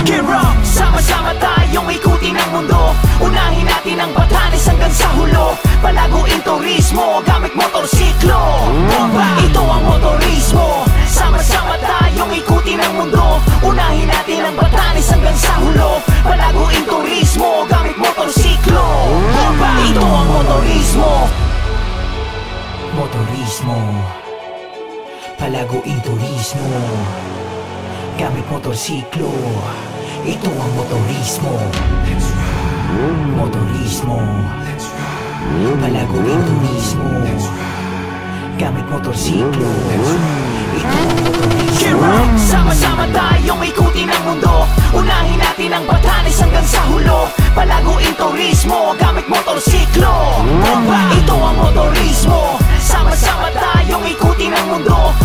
Gear up! Sama-sama tayong ikutin ang mundo. Unahin natin ang Batanes hanggang sa hulo. Palaguin turismo gamit motorsiklo. Bomba! Ito ang motorismo. Sama-sama tayong ikutin ang mundo. Unahin natin ang Batanes hanggang sa hulo. Palaguin turismo gamit motorsiklo. Bomba! Ito ang motorismo. Motorismo. Palaguin turismo gamit motorsiklo. Ito ang motorismo. Motorismo. Palaguin turismo gamit motorsiklo. Ito ang motorismo. Sama-sama tayong ikutin ang mundo. Unahin natin ang Batanes hanggang sa hulo. Palaguin turismo gamit motorsiklo. Bomba! Ito ang motorismo. Sama-sama tayong ikutin ang mundo.